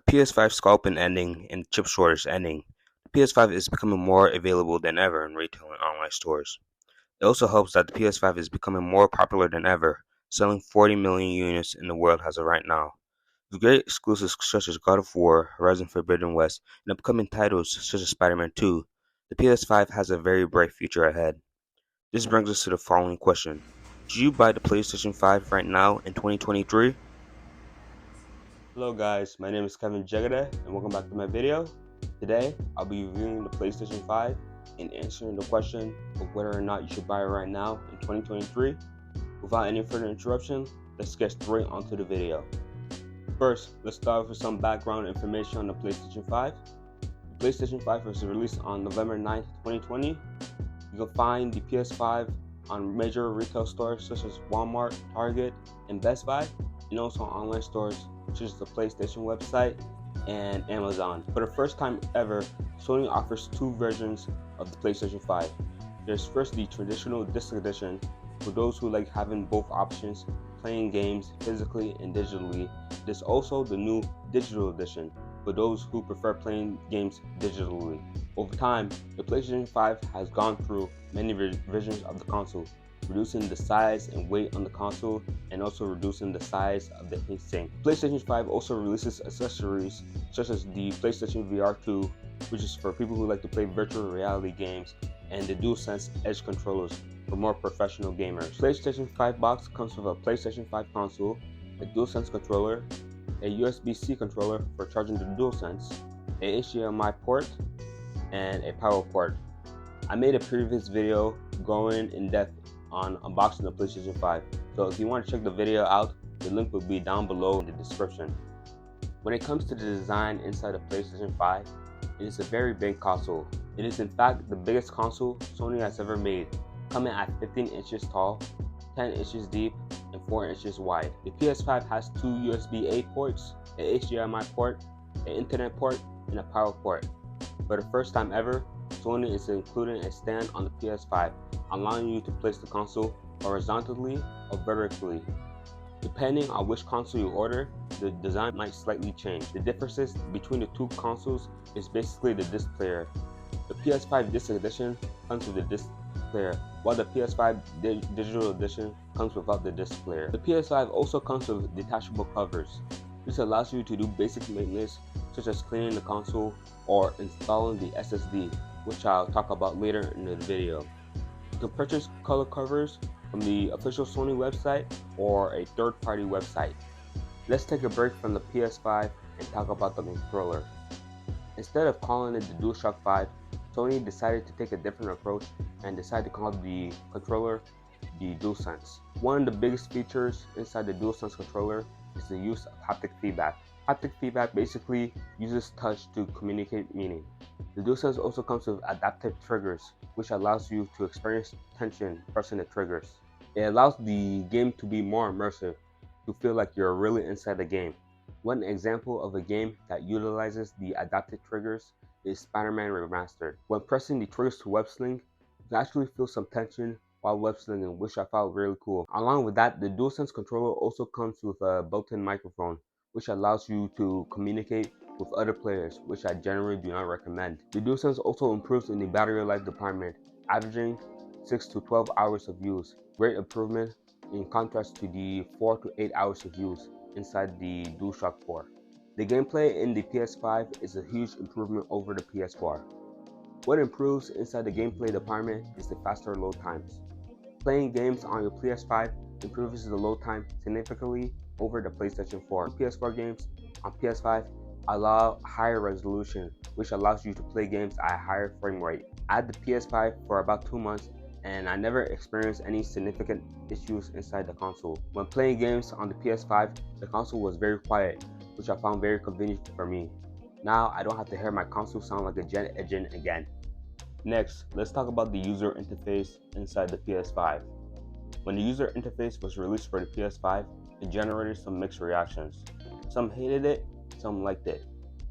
PS5 scalping ending and chip shortage ending, the PS5 is becoming more available than ever in retail and online stores. It also helps that the PS5 is becoming more popular than ever, selling 40 million units in the world as of right now. With great exclusives such as God of War, Horizon Forbidden West, and upcoming titles such as Spider-Man 2, the PS5 has a very bright future ahead. This brings us to the following question. Should you buy the PlayStation 5 right now in 2023? Hello guys, my name is Kevin Jagade and welcome back to my video. Today, I'll be reviewing the PlayStation 5 and answering the question of whether or not you should buy it right now in 2023. Without any further interruption, let's get straight onto the video. First, let's start with some background information on the PlayStation 5. The PlayStation 5 was released on November 9th, 2020. You can find the PS5 on major retail stores such as Walmart, Target, and Best Buy, and also on online stores such as the PlayStation website and Amazon. For the first time ever, Sony offers two versions of the PlayStation 5. There's first the traditional disc edition for those who like having both options, playing games physically and digitally. There's also the new digital edition for those who prefer playing games digitally. Over time, the PlayStation 5 has gone through many revisions of the console, reducing the size and weight on the console and also reducing the size of the heatsink. PlayStation 5 also releases accessories such as the PlayStation VR 2, which is for people who like to play virtual reality games, and the DualSense Edge controllers for more professional gamers. PlayStation 5 box comes with a PlayStation 5 console, a DualSense controller, a USB-C controller for charging the DualSense, a HDMI port, and a power port. I made a previous video going in depth on unboxing the PlayStation 5, so if you want to check the video out, the link will be down below in the description. When it comes to the design inside the PlayStation 5, it is a very big console. It is in fact the biggest console Sony has ever made, coming at 15 inches tall, 10 inches deep, and 4 inches wide. The PS5 has two USB-A ports, an HDMI port, an Ethernet port, and a power port. For the first time ever, Sony is including a stand on the PS5, allowing you to place the console horizontally or vertically. Depending on which console you order, the design might slightly change. The differences between the two consoles is basically the disc player. The PS5 Disc Edition comes with the disc player, while the PS5 Digital Edition comes without the disc player. The PS5 also comes with detachable covers. This allows you to do basic maintenance such as cleaning the console or installing the SSD, which I'll talk about later in the video. You can purchase color covers from the official Sony website or a third-party website. Let's take a break from the PS5 and talk about the controller. Instead of calling it the DualShock 5, Sony decided to take a different approach and decided to call the controller the DualSense. One of the biggest features inside the DualSense controller is the use of haptic feedback. Haptic feedback basically uses touch to communicate meaning. The DualSense also comes with adaptive triggers, which allows you to experience tension pressing the triggers. It allows the game to be more immersive, to feel like you're really inside the game. One example of a game that utilizes the adaptive triggers is Spider-Man Remastered. When pressing the triggers to web sling, you can actually feel some tension while web slinging, which I found really cool. Along with that, the DualSense controller also comes with a built-in microphone, which allows you to communicate with other players, which I generally do not recommend. The DualSense also improves in the battery life department, averaging 6 to 12 hours of use. Great improvement in contrast to the 4 to 8 hours of use inside the DualShock 4. The gameplay in the PS5 is a huge improvement over the PS4. What improves inside the gameplay department is the faster load times. Playing games on your PS5 improves the load time significantly over the PlayStation 4. PS4 games on PS5 allow higher resolution, which allows you to play games at a higher frame rate. I had the PS5 for about 2 months and I never experienced any significant issues inside the console. When playing games on the PS5, the console was very quiet, which I found very convenient for me. Now I don't have to hear my console sound like a jet engine again. Next, let's talk about the user interface inside the PS5. When the user interface was released for the PS5, it generated some mixed reactions. Some hated it, some liked it.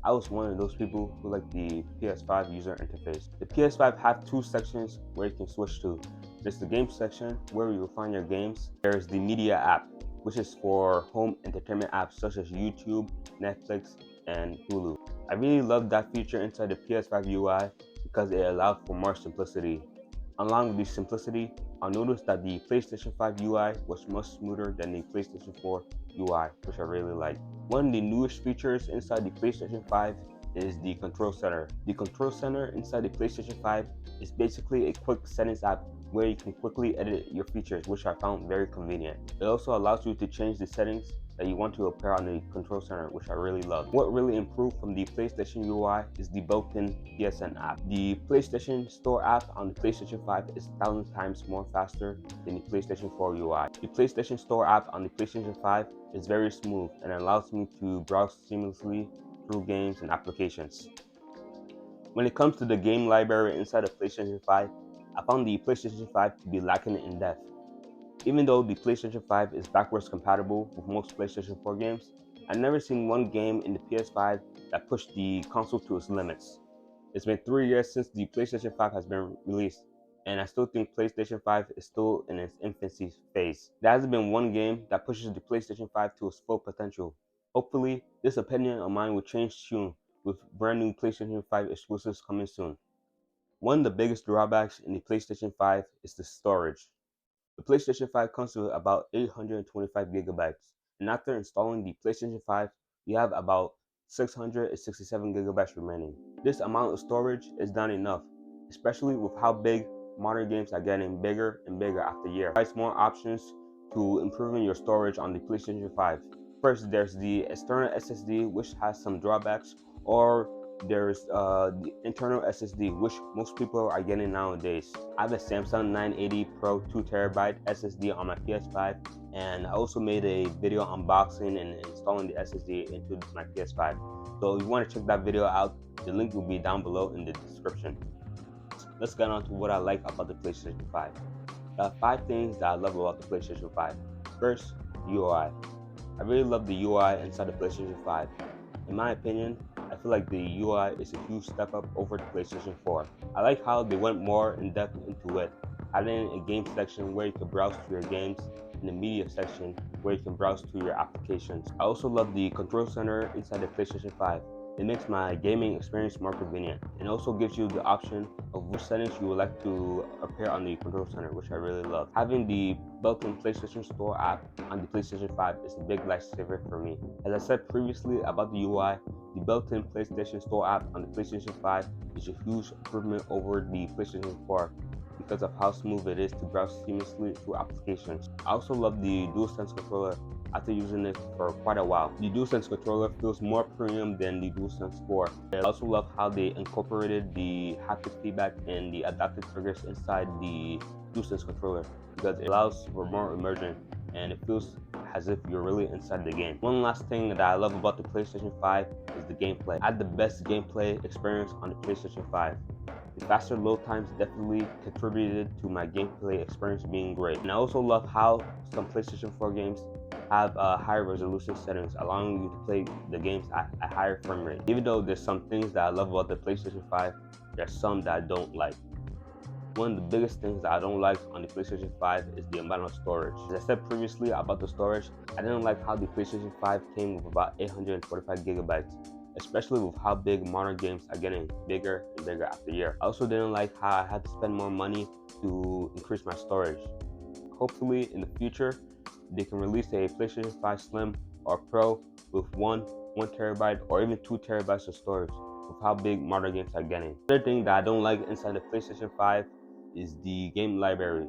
I was one of those people who liked the PS5 user interface. The PS5 have two sections where you can switch to. There's the game section where you will find your games. There's the media app, which is for home entertainment apps such as YouTube, Netflix, and Hulu. I really love that feature inside the PS5 UI because it allowed for more simplicity. Along with the simplicity, I noticed that the PlayStation 5 UI was much smoother than the PlayStation 4 UI, which I really like. One of the newest features inside the PlayStation 5 is the Control Center. The Control Center inside the PlayStation 5 is basically a quick settings app where you can quickly edit your features, which I found very convenient. It also allows you to change the settings that you want to appear on the Control Center, which I really love. What really improved from the PlayStation UI is the built-in PSN app. The PlayStation Store app on the PlayStation 5 is 1,000 times more faster than the PlayStation 4 UI. The PlayStation Store app on the PlayStation 5 is very smooth and allows me to browse seamlessly through games and applications. When it comes to the game library inside of PlayStation 5, I found the PlayStation 5 to be lacking in depth. Even though the PlayStation 5 is backwards compatible with most PlayStation 4 games, I've never seen one game in the PS5 that pushed the console to its limits. It's been 3 years since the PlayStation 5 has been released, and I still think PlayStation 5 is still in its infancy phase. There hasn't been one game that pushes the PlayStation 5 to its full potential. Hopefully, this opinion of mine will change soon, with brand new PlayStation 5 exclusives coming soon. One of the biggest drawbacks in the PlayStation 5 is the storage. The PlayStation 5 comes with about 825 gigabytes, and after installing the PlayStation 5, we have about 667 gigabytes remaining. This amount of storage is not enough, especially with how big modern games are getting bigger and bigger after year. It provides more options to improving your storage on the PlayStation 5. First, there's the external SSD, which has some drawbacks, or there's the internal SSD, which most people are getting nowadays. I have a Samsung 980 Pro 2TB SSD on my PS5, and I also made a video unboxing and installing the SSD into my PS5. So if you want to check that video out, the link will be down below in the description. Let's get on to what I like about the PlayStation 5. There are 5 things that I love about the PlayStation 5. First, UI. I really love the UI inside the PlayStation 5. In my opinion, I feel like the UI is a huge step up over the PlayStation 4. I like how they went more in depth into it, adding a game section where you can browse to your games and a media section where you can browse to your applications. I also love the control center inside the PlayStation 5. It makes my gaming experience more convenient, and also gives you the option of which settings you would like to appear on the control center, which I really love. Having the built-in PlayStation Store app on the PlayStation 5 is a big lifesaver for me. As I said previously about the UI, the built-in PlayStation Store app on the PlayStation 5 is a huge improvement over the PlayStation 4 because of how smooth it is to browse seamlessly through applications. I also love the DualSense Controller after using it for quite a while. The DualSense Controller feels more premium than the DualSense 4. I also love how they incorporated the haptic feedback and the adaptive triggers inside the DualSense Controller because it allows for more immersion and it feels as if you're really inside the game. One last thing that I love about the PlayStation 5 is the gameplay. I had the best gameplay experience on the PlayStation 5. The faster load times definitely contributed to my gameplay experience being great. And I also love how some PlayStation 4 games have higher resolution settings, allowing you to play the games at a higher frame rate. Even though there's some things that I love about the PlayStation 5, there's some that I don't like. One of the biggest things that I don't like on the PlayStation 5 is the amount of storage. As I said previously about the storage, I didn't like how the PlayStation 5 came with about 845 gigabytes, especially with how big modern games are getting bigger and bigger after year. I also didn't like how I had to spend more money to increase my storage. Hopefully in the future, they can release a PlayStation 5 Slim or Pro with 1 terabyte or even 2 terabytes of storage with how big modern games are getting. Another thing that I don't like inside the PlayStation 5 is the game library.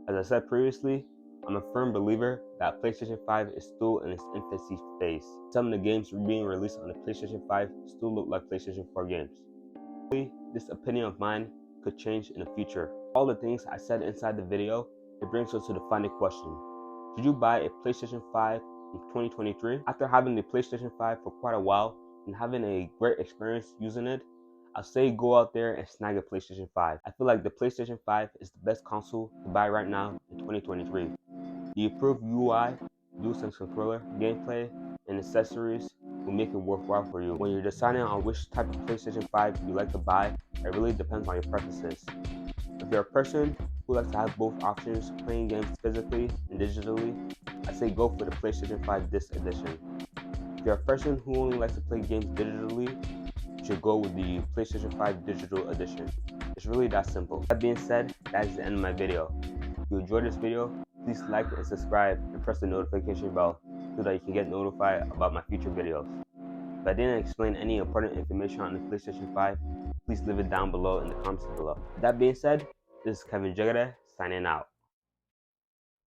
As I said previously, I'm a firm believer that PlayStation 5 is still in its infancy phase. Some of the games being released on the PlayStation 5 still look like PlayStation 4 games. Hopefully, this opinion of mine could change in the future. All the things I said inside the video, it brings us to the final question. Should you buy a PlayStation 5 in 2023? After having the PlayStation 5 for quite a while and having a great experience using it, I'll say go out there and snag a PlayStation 5. I feel like the PlayStation 5 is the best console to buy right now in 2023. The improved UI, DualSense Controller, gameplay, and accessories will make it worthwhile for you. When you're deciding on which type of PlayStation 5 you like to buy, it really depends on your preferences. If you're a person who likes to have both options, playing games physically and digitally, I say go for the PlayStation 5 Disc Edition. If you're a person who only likes to play games digitally, you should go with the PlayStation 5 Digital Edition. It's really that simple. That being said, that is the end of my video. If you enjoyed this video, please like and subscribe and press the notification bell so that you can get notified about my future videos. If I didn't explain any important information on the PlayStation 5, please leave it down below in the comments below. That being said, this is Kevin Jagade signing out.